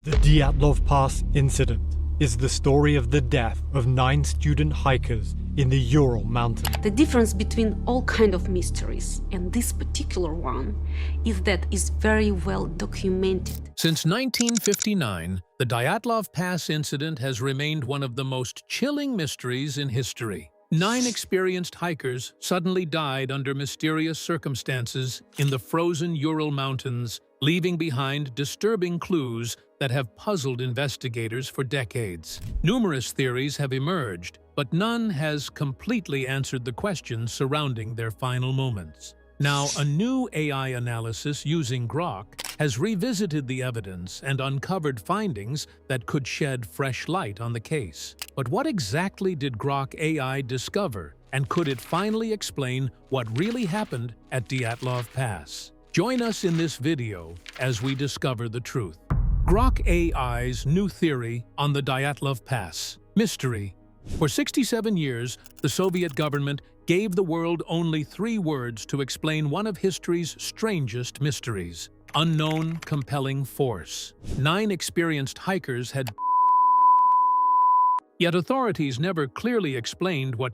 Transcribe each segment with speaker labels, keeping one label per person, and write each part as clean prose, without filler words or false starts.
Speaker 1: The Dyatlov Pass incident is the story of the death of 9 student hikers in the Ural Mountains.
Speaker 2: The difference between all kind of mysteries and this particular one is that it's very well documented.
Speaker 3: Since 1959, the Dyatlov Pass incident has remained one of the most chilling mysteries in history. 9 experienced hikers suddenly died under mysterious circumstances in the frozen Ural Mountains, leaving behind disturbing clues that have puzzled investigators for decades. Numerous theories have emerged, but none has completely answered the questions surrounding their final moments. Now, a new AI analysis using Grok has revisited the evidence and uncovered findings that could shed fresh light on the case. But what exactly did Grok AI discover, and could it finally explain what really happened at Dyatlov Pass? Join us in this video as we discover the truth. Grok AI's new theory on the Dyatlov Pass. Mystery. For 67 years, the Soviet government gave the world only 3 words to explain one of history's strangest mysteries: unknown compelling force. 9 experienced hikers had, yet authorities never clearly explained what.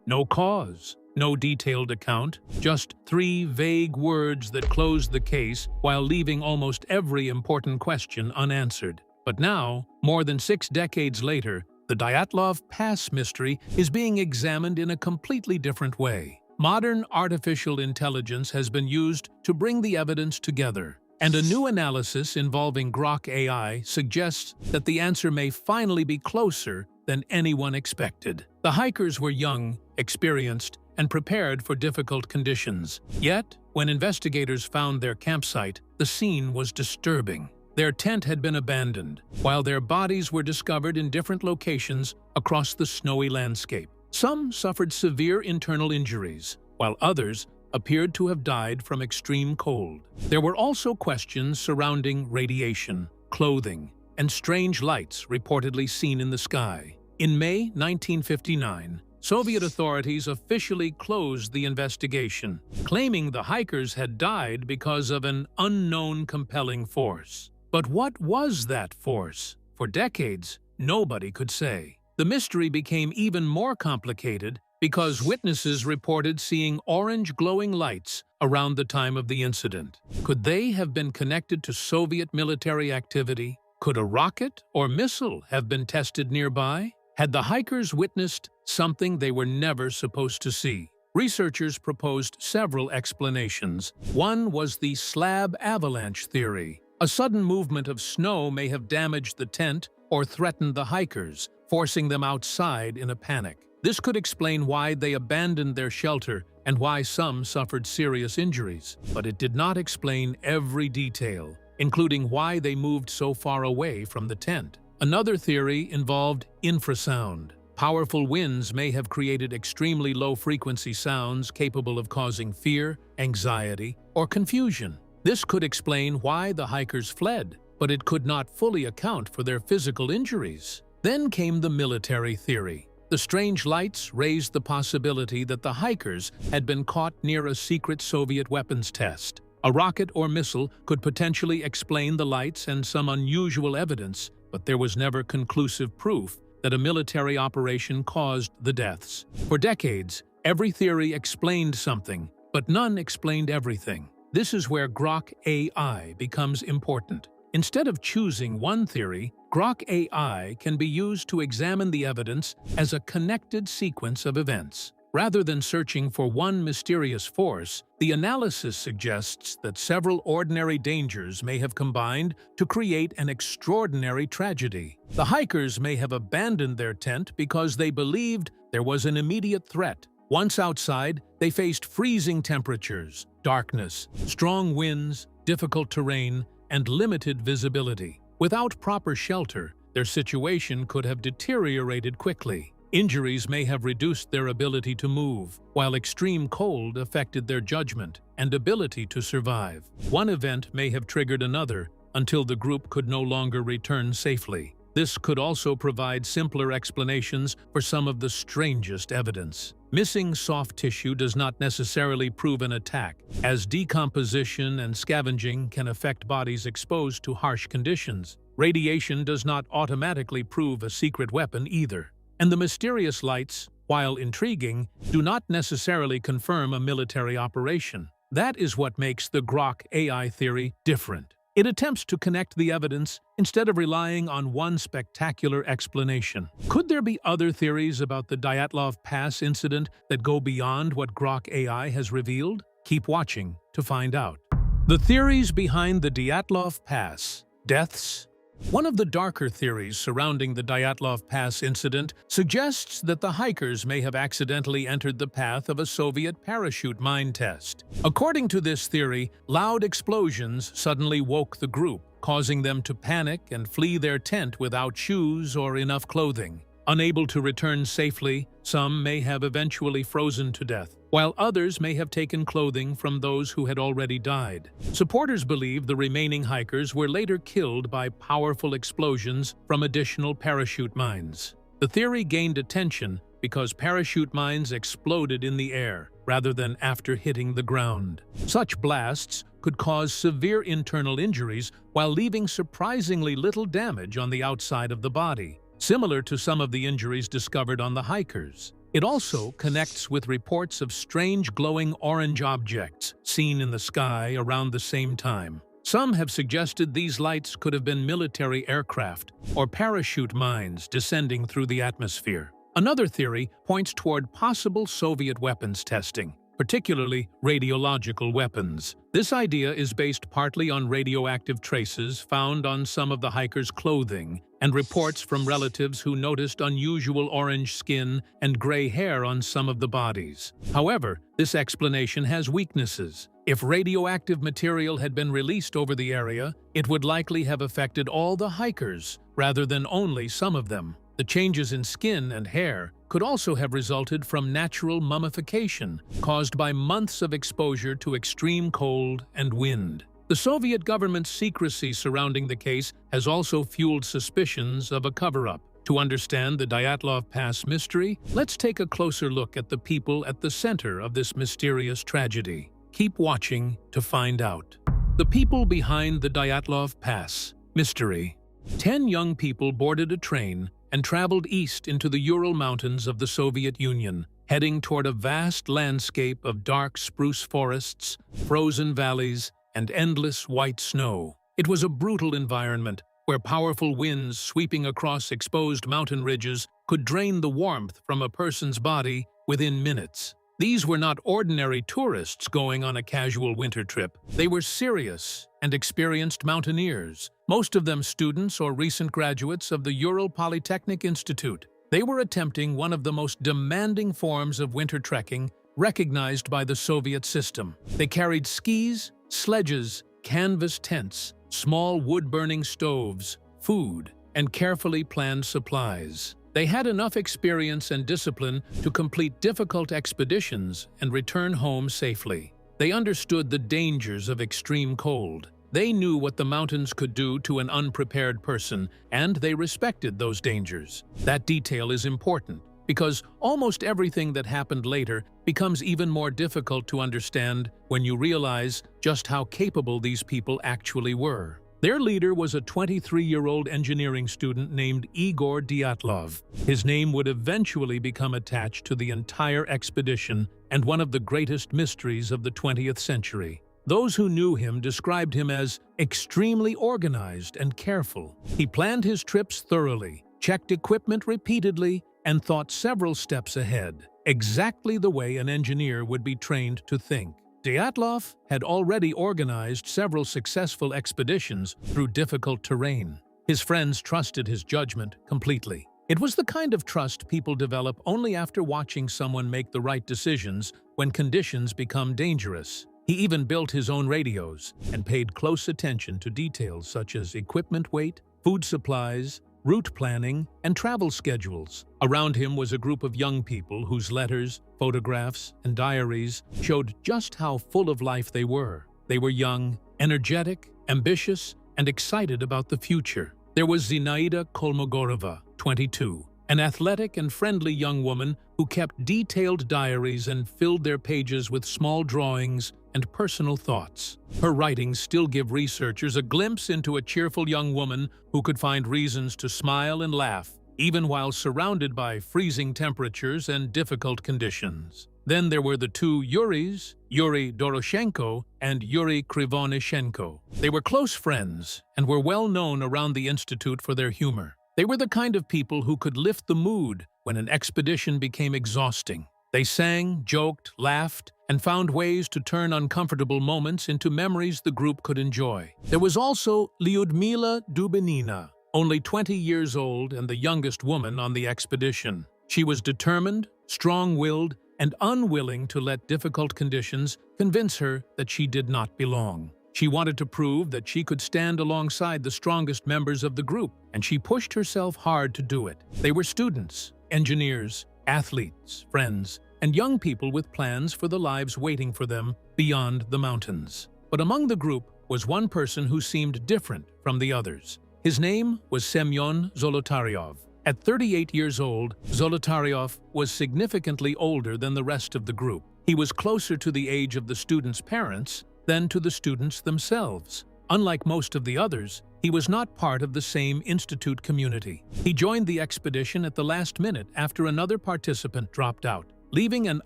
Speaker 3: No cause, no detailed account, just 3 vague words that closed the case while leaving almost every important question unanswered. But now, more than 6 decades later, the Dyatlov Pass mystery is being examined in a completely different way. Modern artificial intelligence has been used to bring the evidence together, and a new analysis involving Grok AI suggests that the answer may finally be closer than anyone expected. The hikers were young, experienced, and prepared for difficult conditions. Yet, when investigators found their campsite, the scene was disturbing. Their tent had been abandoned, while their bodies were discovered in different locations across the snowy landscape. Some suffered severe internal injuries, while others appeared to have died from extreme cold. There were also questions surrounding radiation, clothing, and strange lights reportedly seen in the sky. In May 1959, Soviet authorities officially closed the investigation, claiming the hikers had died because of an unknown compelling force. But what was that force? For decades, nobody could say. The mystery became even more complicated because witnesses reported seeing orange glowing lights around the time of the incident. Could they have been connected to Soviet military activity? Could a rocket or missile have been tested nearby? Had the hikers witnessed something they were never supposed to see? Researchers proposed several explanations. One was the slab avalanche theory. A sudden movement of snow may have damaged the tent or threatened the hikers, forcing them outside in a panic. This could explain why they abandoned their shelter and why some suffered serious injuries. But it did not explain every detail, including why they moved so far away from the tent. Another theory involved infrasound. Powerful winds may have created extremely low-frequency sounds capable of causing fear, anxiety, or confusion. This could explain why the hikers fled, but it could not fully account for their physical injuries. Then came the military theory. The strange lights raised the possibility that the hikers had been caught near a secret Soviet weapons test. A rocket or missile could potentially explain the lights and some unusual evidence, but there was never conclusive proof that a military operation caused the deaths. For decades, every theory explained something, but none explained everything. This is where Grok AI becomes important. Instead of choosing one theory, Grok AI can be used to examine the evidence as a connected sequence of events. Rather than searching for one mysterious force, the analysis suggests that several ordinary dangers may have combined to create an extraordinary tragedy. The hikers may have abandoned their tent because they believed there was an immediate threat. Once outside, they faced freezing temperatures, darkness, strong winds, difficult terrain, and limited visibility. Without proper shelter, their situation could have deteriorated quickly. Injuries may have reduced their ability to move, while extreme cold affected their judgment and ability to survive. One event may have triggered another until the group could no longer return safely. This could also provide simpler explanations for some of the strangest evidence. Missing soft tissue does not necessarily prove an attack, as decomposition and scavenging can affect bodies exposed to harsh conditions. Radiation does not automatically prove a secret weapon either, and the mysterious lights, while intriguing, do not necessarily confirm a military operation. That is what makes the Grok AI theory different. It attempts to connect the evidence instead of relying on one spectacular explanation. Could there be other theories about the Dyatlov Pass incident that go beyond what Grok AI has revealed? Keep watching to find out. The theories behind the Dyatlov Pass. Deaths. One of the darker theories surrounding the Dyatlov Pass incident suggests that the hikers may have accidentally entered the path of a Soviet parachute mine test. According to this theory, loud explosions suddenly woke the group, causing them to panic and flee their tent without shoes or enough clothing. Unable to return safely, some may have eventually frozen to death, while others may have taken clothing from those who had already died. Supporters believe the remaining hikers were later killed by powerful explosions from additional parachute mines. The theory gained attention because parachute mines exploded in the air rather than after hitting the ground. Such blasts could cause severe internal injuries while leaving surprisingly little damage on the outside of the body, similar to some of the injuries discovered on the hikers. It also connects with reports of strange glowing orange objects seen in the sky around the same time. Some have suggested these lights could have been military aircraft or parachute mines descending through the atmosphere. Another theory points toward possible Soviet weapons testing, particularly radiological weapons. This idea is based partly on radioactive traces found on some of the hikers' clothing and reports from relatives who noticed unusual orange skin and gray hair on some of the bodies. However, this explanation has weaknesses. If radioactive material had been released over the area, it would likely have affected all the hikers rather than only some of them. The changes in skin and hair could also have resulted from natural mummification caused by months of exposure to extreme cold and wind. The Soviet government's secrecy surrounding the case has also fueled suspicions of a cover-up. To understand the Dyatlov Pass mystery, let's take a closer look at the people at the center of this mysterious tragedy. Keep watching to find out. The people behind the Dyatlov Pass mystery. 10 young people boarded a train and traveled east into the Ural Mountains of the Soviet Union, heading toward a vast landscape of dark spruce forests, frozen valleys, and endless white snow. It was a brutal environment where powerful winds sweeping across exposed mountain ridges could drain the warmth from a person's body within minutes. These were not ordinary tourists going on a casual winter trip. They were serious and experienced mountaineers, most of them students or recent graduates of the Ural Polytechnic Institute. They were attempting one of the most demanding forms of winter trekking recognized by the Soviet system. They carried skis, sledges, canvas tents, small wood-burning stoves, food, and carefully planned supplies. They had enough experience and discipline to complete difficult expeditions and return home safely. They understood the dangers of extreme cold. They knew what the mountains could do to an unprepared person, and they respected those dangers. That detail is important because almost everything that happened later becomes even more difficult to understand when you realize just how capable these people actually were. Their leader was a 23-year-old engineering student named Igor Dyatlov. His name would eventually become attached to the entire expedition and one of the greatest mysteries of the 20th century. Those who knew him described him as extremely organized and careful. He planned his trips thoroughly, checked equipment repeatedly, and thought several steps ahead, exactly the way an engineer would be trained to think. Dyatlov had already organized several successful expeditions through difficult terrain. His friends trusted his judgment completely. It was the kind of trust people develop only after watching someone make the right decisions when conditions become dangerous. He even built his own radios and paid close attention to details such as equipment weight, food supplies, route planning, and travel schedules. Around him was a group of young people whose letters, photographs, and diaries showed just how full of life they were. They were young, energetic, ambitious, and excited about the future. There was Zinaida Kolmogorova, 22, an athletic and friendly young woman who kept detailed diaries and filled their pages with small drawings, and personal thoughts. Her writings still give researchers a glimpse into a cheerful young woman who could find reasons to smile and laugh, even while surrounded by freezing temperatures and difficult conditions. Then there were the two Yuris, Yuri Doroshenko and Yuri Krivonishenko. They were close friends and were well known around the institute for their humor. They were the kind of people who could lift the mood when an expedition became exhausting. They sang, joked, laughed, and found ways to turn uncomfortable moments into memories the group could enjoy. There was also Lyudmila Dubinina, only 20 years old and the youngest woman on the expedition. She was determined, strong-willed, and unwilling to let difficult conditions convince her that she did not belong. She wanted to prove that she could stand alongside the strongest members of the group, and she pushed herself hard to do it. They were students, engineers, athletes, friends, and young people with plans for the lives waiting for them beyond the mountains. But among the group was one person who seemed different from the others. His name was Semyon Zolotaryov. At 38 years old, Zolotaryov was significantly older than the rest of the group. He was closer to the age of the students' parents than to the students themselves. Unlike most of the others, he was not part of the same institute community. He joined the expedition at the last minute after another participant dropped out, leaving an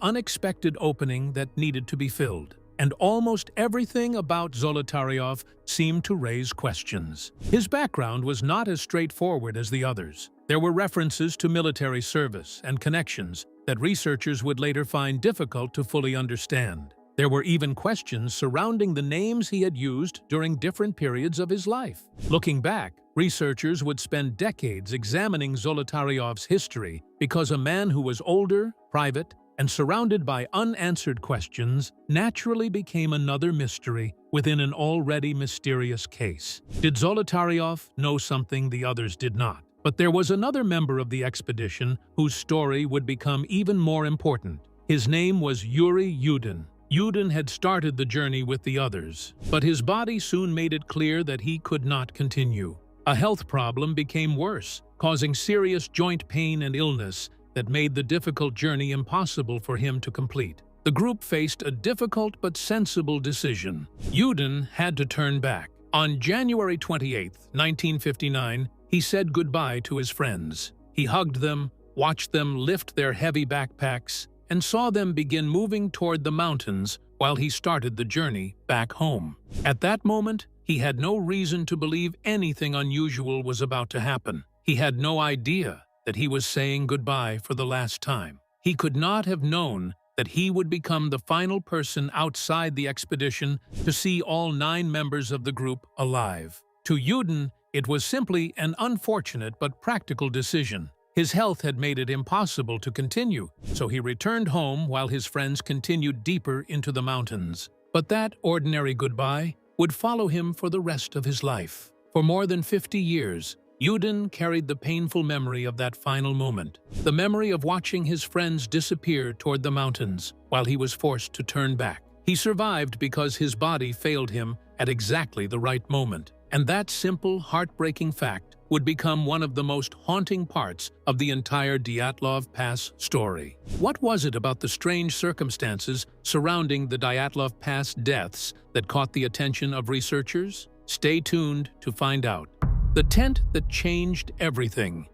Speaker 3: unexpected opening that needed to be filled. And almost everything about Zolotaryov seemed to raise questions. His background was not as straightforward as the others. There were references to military service and connections that researchers would later find difficult to fully understand. There were even questions surrounding the names he had used during different periods of his life. Looking back, researchers would spend decades examining Zolotaryov's history because a man who was older, private, and surrounded by unanswered questions naturally became another mystery within an already mysterious case. Did Zolotaryov know something the others did not? But there was another member of the expedition whose story would become even more important. His name was Yuri Yudin. Yudin had started the journey with the others, but his body soon made it clear that he could not continue. A health problem became worse, causing serious joint pain and illness that made the difficult journey impossible for him to complete. The group faced a difficult but sensible decision. Yudin had to turn back. On January 28, 1959, he said goodbye to his friends. He hugged them, watched them lift their heavy backpacks, and saw them begin moving toward the mountains while he started the journey back home. At that moment, he had no reason to believe anything unusual was about to happen. He had no idea that he was saying goodbye for the last time. He could not have known that he would become the final person outside the expedition to see all 9 members of the group alive. To Yudin, it was simply an unfortunate but practical decision. His health had made it impossible to continue, so he returned home while his friends continued deeper into the mountains. But that ordinary goodbye would follow him for the rest of his life. For more than 50 years, Yudin carried the painful memory of that final moment, the memory of watching his friends disappear toward the mountains while he was forced to turn back. He survived because his body failed him at exactly the right moment, and that simple, heartbreaking fact would become one of the most haunting parts of the entire Dyatlov Pass story. What was it about the strange circumstances surrounding the Dyatlov Pass deaths that caught the attention of researchers? Stay tuned to find out. The tent that changed everything.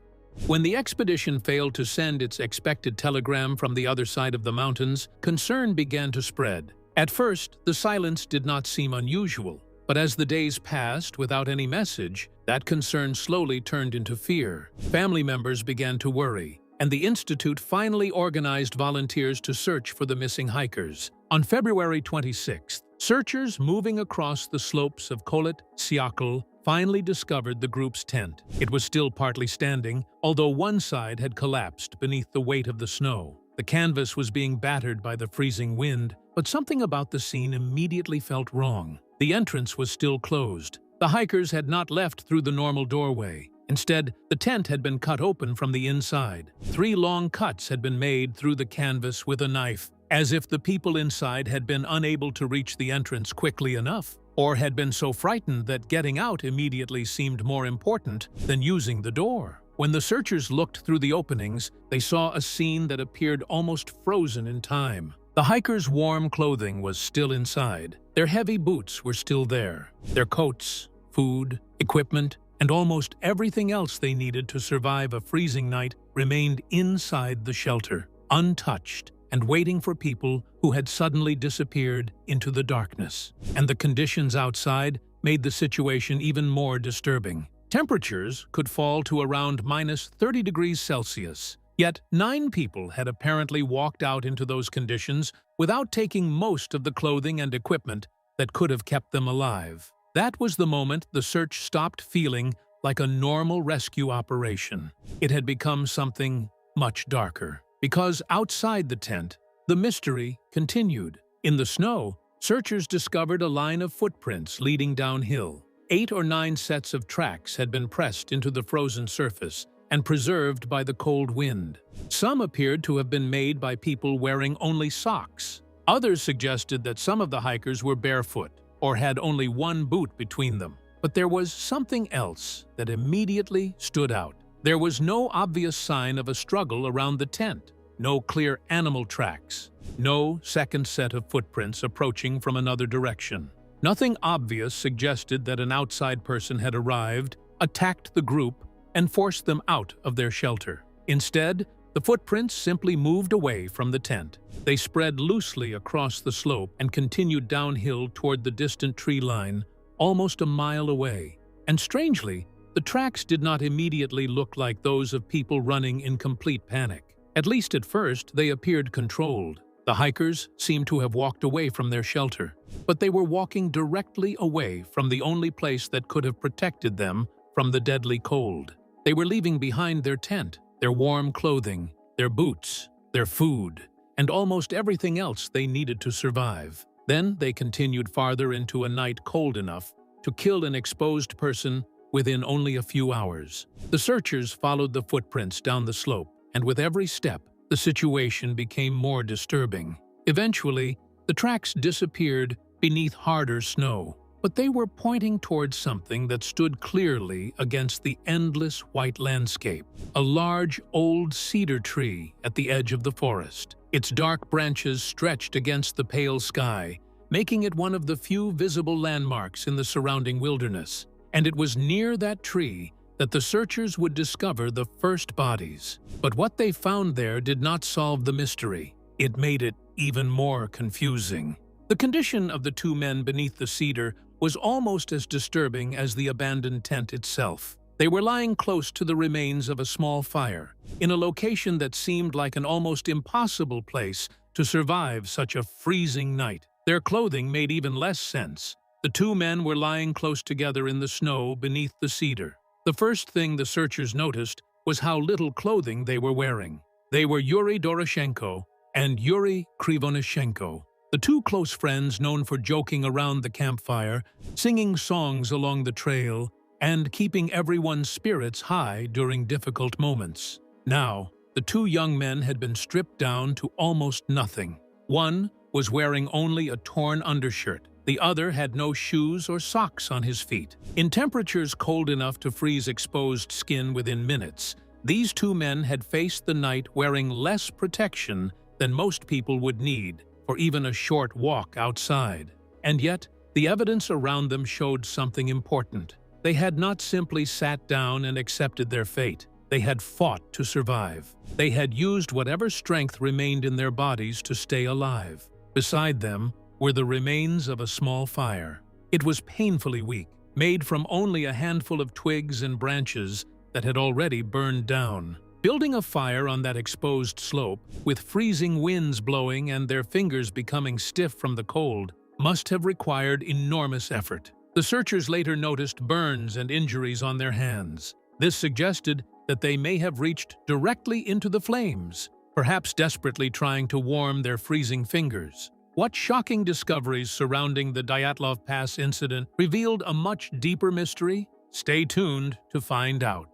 Speaker 3: When the expedition failed to send its expected telegram from the other side of the mountains, concern began to spread. At first, the silence did not seem unusual. But as the days passed without any message, that concern slowly turned into fear. Family members began to worry, and the Institute finally organized volunteers to search for the missing hikers. On February 26th, searchers moving across the slopes of Kholat Syakhl finally discovered the group's tent. It was still partly standing, although one side had collapsed beneath the weight of the snow. The canvas was being battered by the freezing wind, but something about the scene immediately felt wrong. The entrance was still closed. The hikers had not left through the normal doorway. Instead, the tent had been cut open from the inside. 3 long cuts had been made through the canvas with a knife, as if the people inside had been unable to reach the entrance quickly enough, or had been so frightened that getting out immediately seemed more important than using the door. When the searchers looked through the openings, they saw a scene that appeared almost frozen in time. The hikers' warm clothing was still inside. Their heavy boots were still there. Their coats, food, equipment, and almost everything else they needed to survive a freezing night remained inside the shelter, untouched and waiting for people who had suddenly disappeared into the darkness. And the conditions outside made the situation even more disturbing. Temperatures could fall to around minus 30 degrees Celsius. Yet 9 people had apparently walked out into those conditions without taking most of the clothing and equipment that could have kept them alive. That was the moment the search stopped feeling like a normal rescue operation. It had become something much darker. Because outside the tent, the mystery continued. In the snow, searchers discovered a line of footprints leading downhill. 8 or 9 sets of tracks had been pressed into the frozen surface and preserved by the cold wind. Some appeared to have been made by people wearing only socks. Others suggested that some of the hikers were barefoot or had only one boot between them. But there was something else that immediately stood out. There was no obvious sign of a struggle around the tent, no clear animal tracks, no second set of footprints approaching from another direction. Nothing obvious suggested that an outside person had arrived, attacked the group, and forced them out of their shelter. Instead, the footprints simply moved away from the tent. They spread loosely across the slope and continued downhill toward the distant tree line, almost a mile away. And strangely, the tracks did not immediately look like those of people running in complete panic. At least at first, they appeared controlled. The hikers seemed to have walked away from their shelter, but they were walking directly away from the only place that could have protected them from the deadly cold. They were leaving behind their tent, their warm clothing, their boots, their food, and almost everything else they needed to survive. Then they continued farther into a night cold enough to kill an exposed person within only a few hours. The searchers followed the footprints down the slope, and with every step, the situation became more disturbing. Eventually, the tracks disappeared beneath harder snow, but they were pointing towards something that stood clearly against the endless white landscape. A large, old cedar tree at the edge of the forest. Its dark branches stretched against the pale sky, making it one of the few visible landmarks in the surrounding wilderness. And it was near that tree that the searchers would discover the first bodies. But what they found there did not solve the mystery. It made it even more confusing. The condition of the 2 men beneath the cedar was almost as disturbing as the abandoned tent itself. They were lying close to the remains of a small fire, in a location that seemed like an almost impossible place to survive such a freezing night. Their clothing made even less sense. The 2 men were lying close together in the snow beneath the cedar. The first thing the searchers noticed was how little clothing they were wearing. They were Yuri Doroshenko and Yuri Krivonishenko, the 2 close friends known for joking around the campfire, singing songs along the trail, and keeping everyone's spirits high during difficult moments. Now, the 2 young men had been stripped down to almost nothing. One was wearing only a torn undershirt. The other had no shoes or socks on his feet. In temperatures cold enough to freeze exposed skin within minutes, these 2 men had faced the night wearing less protection than most people would need for even a short walk outside. And yet, the evidence around them showed something important. They had not simply sat down and accepted their fate. They had fought to survive. They had used whatever strength remained in their bodies to stay alive. Beside them were the remains of a small fire. It was painfully weak, made from only a handful of twigs and branches that had already burned down. Building a fire on that exposed slope, with freezing winds blowing and their fingers becoming stiff from the cold, must have required enormous effort. The searchers later noticed burns and injuries on their hands. This suggested that they may have reached directly into the flames, perhaps desperately trying to warm their freezing fingers. What shocking discoveries surrounding the Dyatlov Pass incident revealed a much deeper mystery? Stay tuned to find out.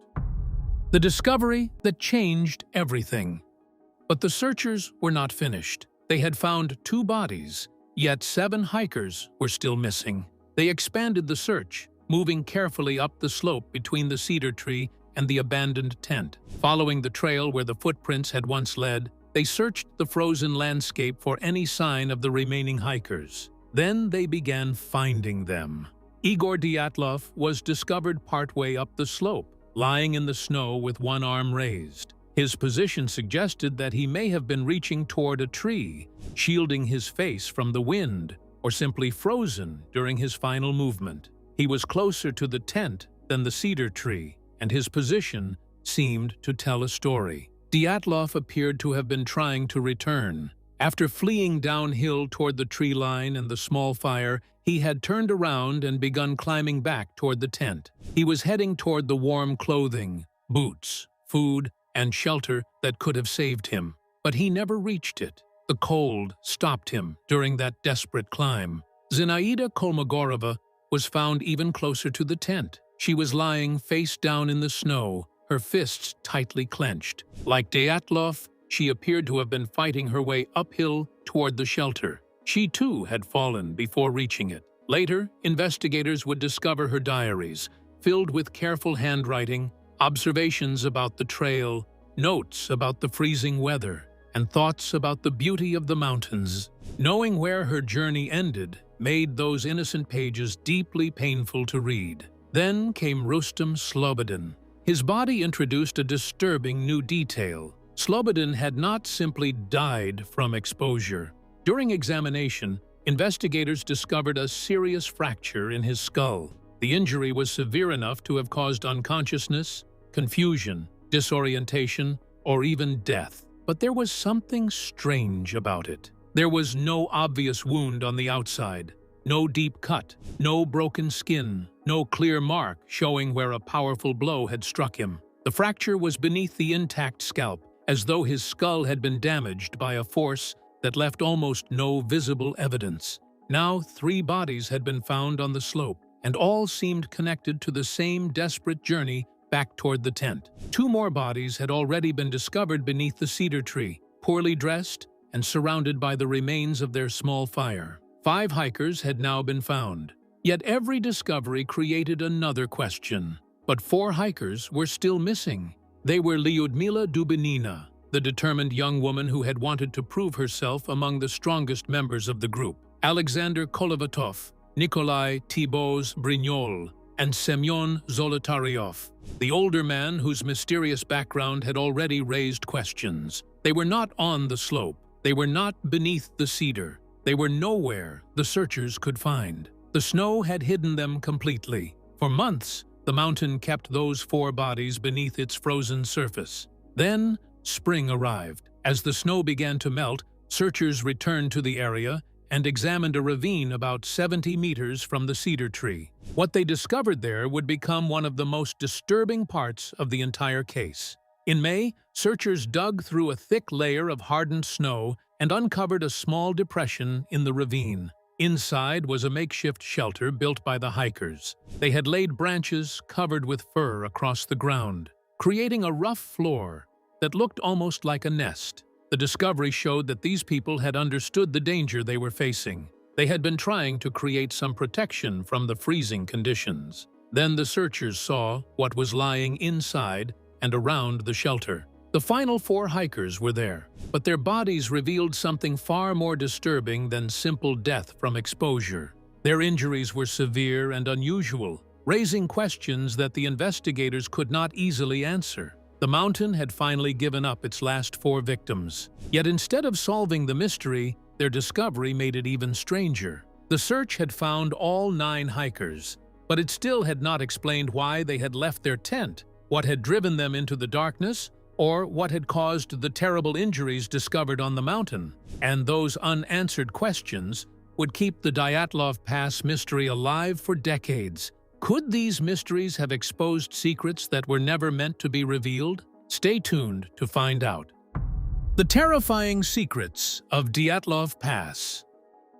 Speaker 3: The discovery that changed everything. But the searchers were not finished. They had found 2 bodies, yet 7 hikers were still missing. They expanded the search, moving carefully up the slope between the cedar tree and the abandoned tent. Following the trail where the footprints had once led, They searched the frozen landscape for any sign of the remaining hikers. Then they began finding them. Igor Dyatlov was discovered partway up the slope, lying in the snow with one arm raised. His position suggested that he may have been reaching toward a tree, shielding his face from the wind, or simply frozen during his final movement. He was closer to the tent than the cedar tree, and his position seemed to tell a story. Dyatlov appeared to have been trying to return. After fleeing downhill toward the tree line and the small fire, he had turned around and begun climbing back toward the tent. He was heading toward the warm clothing, boots, food, and shelter that could have saved him. But he never reached it. The cold stopped him during that desperate climb. Zinaida Kolmogorova was found even closer to the tent. She was lying face down in the snow, her fists tightly clenched. Like Dyatlov, she appeared to have been fighting her way uphill toward the shelter. She too had fallen before reaching it. Later, investigators would discover her diaries, filled with careful handwriting, observations about the trail, notes about the freezing weather, and thoughts about the beauty of the mountains. Knowing where her journey ended made those innocent pages deeply painful to read. Then came Rustem Slobodin. His body introduced a disturbing new detail. Slobodin had not simply died from exposure. During examination, investigators discovered a serious fracture in his skull. The injury was severe enough to have caused unconsciousness, confusion, disorientation, or even death. But there was something strange about it. There was no obvious wound on the outside, no deep cut, no broken skin, no clear mark showing where a powerful blow had struck him. The fracture was beneath the intact scalp, as though his skull had been damaged by a force that left almost no visible evidence. Now 3 bodies had been found on the slope, and all seemed connected to the same desperate journey back toward the tent. 2 more bodies had already been discovered beneath the cedar tree, poorly dressed and surrounded by the remains of their small fire. 5 hikers had now been found. Yet every discovery created another question. But 4 hikers were still missing. They were Lyudmila Dubinina, the determined young woman who had wanted to prove herself among the strongest members of the group, Alexander Kolovatov, Nikolai Thibault Brignol, and Semyon Zolotaryov, the older man whose mysterious background had already raised questions. They were not on the slope. They were not beneath the cedar. They were nowhere the searchers could find. The snow had hidden them completely. For months, the mountain kept those 4 bodies beneath its frozen surface. Then, spring arrived. As the snow began to melt, searchers returned to the area and examined a ravine about 70 meters from the cedar tree. What they discovered there would become one of the most disturbing parts of the entire case. In May, searchers dug through a thick layer of hardened snow and uncovered a small depression in the ravine. Inside was a makeshift shelter built by the hikers. They had laid branches covered with fur across the ground, creating a rough floor that looked almost like a nest. The discovery showed that these people had understood the danger they were facing. They had been trying to create some protection from the freezing conditions. Then the searchers saw what was lying inside and around the shelter. The final 4 hikers were there, but their bodies revealed something far more disturbing than simple death from exposure. Their injuries were severe and unusual, raising questions that the investigators could not easily answer. The mountain had finally given up its last 4 victims. Yet instead of solving the mystery, their discovery made it even stranger. The search had found all 9 hikers, but it still had not explained why they had left their tent, what had driven them into the darkness, or what had caused the terrible injuries discovered on the mountain. And those unanswered questions would keep the Dyatlov Pass mystery alive for decades. Could these mysteries have exposed secrets that were never meant to be revealed? Stay tuned to find out. The terrifying secrets of Dyatlov Pass.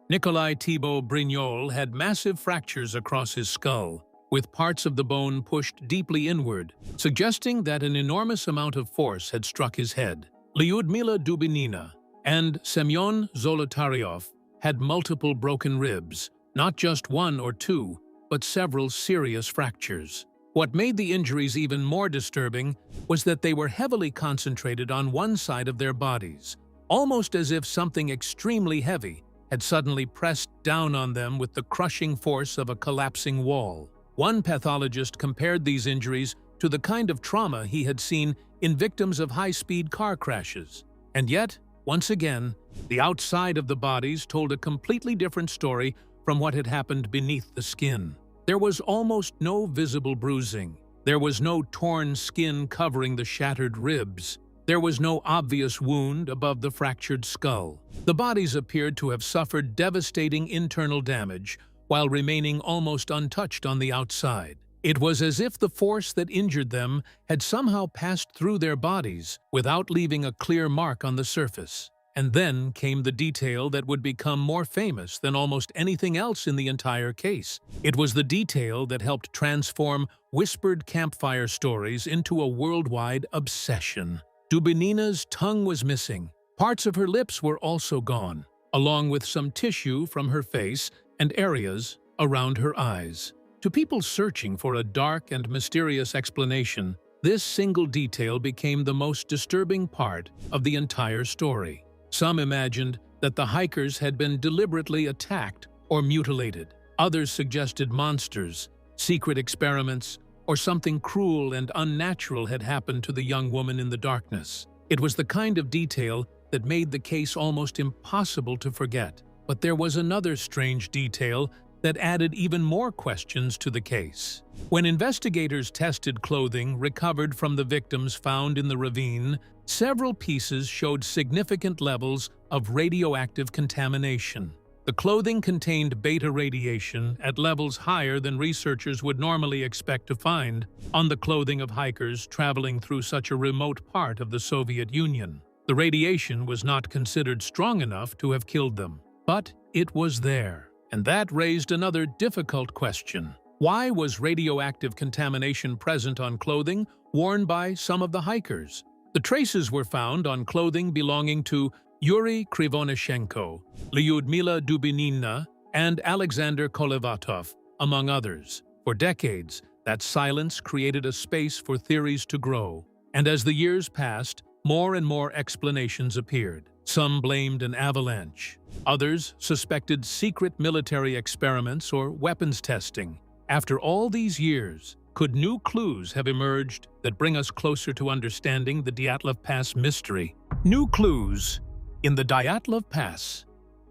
Speaker 3: Nikolai Thibault Brignol had massive fractures across his skull, with parts of the bone pushed deeply inward, suggesting that an enormous amount of force had struck his head. Lyudmila Dubinina and Semyon Zolotaryov had multiple broken ribs, not just 1 or 2, but several serious fractures. What made the injuries even more disturbing was that they were heavily concentrated on one side of their bodies, almost as if something extremely heavy had suddenly pressed down on them with the crushing force of a collapsing wall. One pathologist compared these injuries to the kind of trauma he had seen in victims of high-speed car crashes. And yet, once again, the outside of the bodies told a completely different story from what had happened beneath the skin. There was almost no visible bruising. There was no torn skin covering the shattered ribs. There was no obvious wound above the fractured skull. The bodies appeared to have suffered devastating internal damage while remaining almost untouched on the outside. It was as if the force that injured them had somehow passed through their bodies without leaving a clear mark on the surface. And then came the detail that would become more famous than almost anything else in the entire case. It was the detail that helped transform whispered campfire stories into a worldwide obsession. Dubinina's tongue was missing. Parts of her lips were also gone, along with some tissue from her face and areas around her eyes. To people searching for a dark and mysterious explanation, this single detail became the most disturbing part of the entire story. Some imagined that the hikers had been deliberately attacked or mutilated. Others suggested monsters, secret experiments, or something cruel and unnatural had happened to the young woman in the darkness. It was the kind of detail that made the case almost impossible to forget. But there was another strange detail that added even more questions to the case. When investigators tested clothing recovered from the victims found in the ravine, several pieces showed significant levels of radioactive contamination. The clothing contained beta radiation at levels higher than researchers would normally expect to find on the clothing of hikers traveling through such a remote part of the Soviet Union. The radiation was not considered strong enough to have killed them, but it was there. And that raised another difficult question. Why was radioactive contamination present on clothing worn by some of the hikers? The traces were found on clothing belonging to Yuri Krivonyshenko, Lyudmila Dubinina, and Alexander Kolevatov, among others. For decades, that silence created a space for theories to grow. And as the years passed, more and more explanations appeared. Some blamed an avalanche. Others suspected secret military experiments or weapons testing. After all these years, could new clues have emerged that bring us closer to understanding the Dyatlov Pass mystery? New clues in the Dyatlov Pass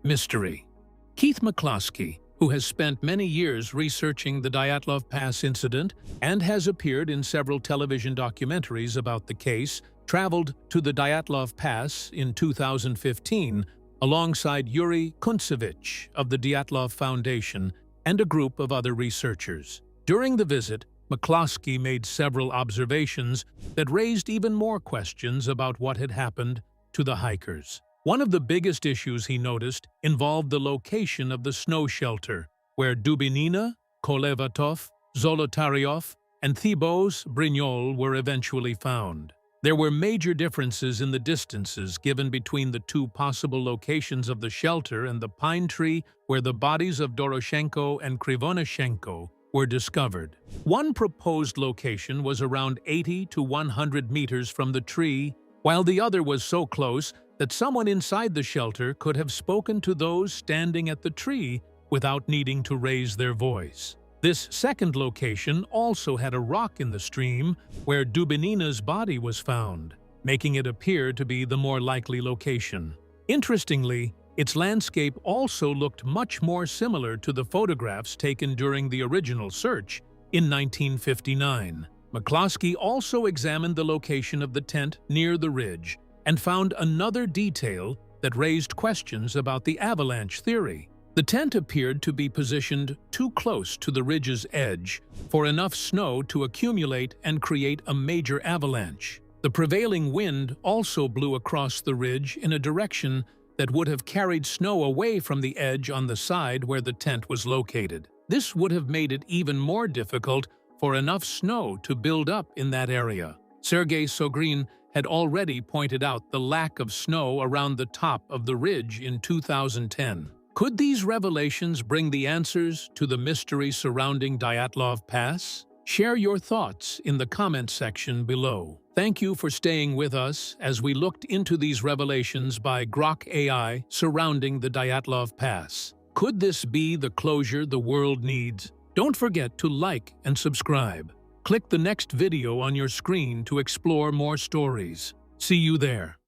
Speaker 3: mystery. Keith McCloskey, who has spent many years researching the Dyatlov Pass incident and has appeared in several television documentaries about the case, traveled to the Dyatlov Pass in 2015 alongside Yuri Kuntsevich of the Dyatlov Foundation and a group of other researchers. During the visit, McCloskey made several observations that raised even more questions about what had happened to the hikers. One of the biggest issues he noticed involved the location of the snow shelter, where Dubinina, Kolevatov, Zolotaryov, and Thibault Brignol were eventually found. There were major differences in the distances given between the two possible locations of the shelter and the pine tree where the bodies of Doroshenko and Krivonyshenko were discovered. One proposed location was around 80 to 100 meters from the tree, while the other was so close that someone inside the shelter could have spoken to those standing at the tree without needing to raise their voice. This second location also had a rock in the stream where Dubinina's body was found, making it appear to be the more likely location. Interestingly, its landscape also looked much more similar to the photographs taken during the original search in 1959. McCloskey also examined the location of the tent near the ridge and found another detail that raised questions about the avalanche theory. The tent appeared to be positioned too close to the ridge's edge for enough snow to accumulate and create a major avalanche. The prevailing wind also blew across the ridge in a direction that would have carried snow away from the edge on the side where the tent was located. This would have made it even more difficult for enough snow to build up in that area. Sergei Sogrin had already pointed out the lack of snow around the top of the ridge in 2010. Could these revelations bring the answers to the mystery surrounding Dyatlov Pass? Share your thoughts in the comment section below. Thank you for staying with us as we looked into these revelations by Grok AI surrounding the Dyatlov Pass. Could this be the closure the world needs? Don't forget to like and subscribe. Click the next video on your screen to explore more stories. See you there.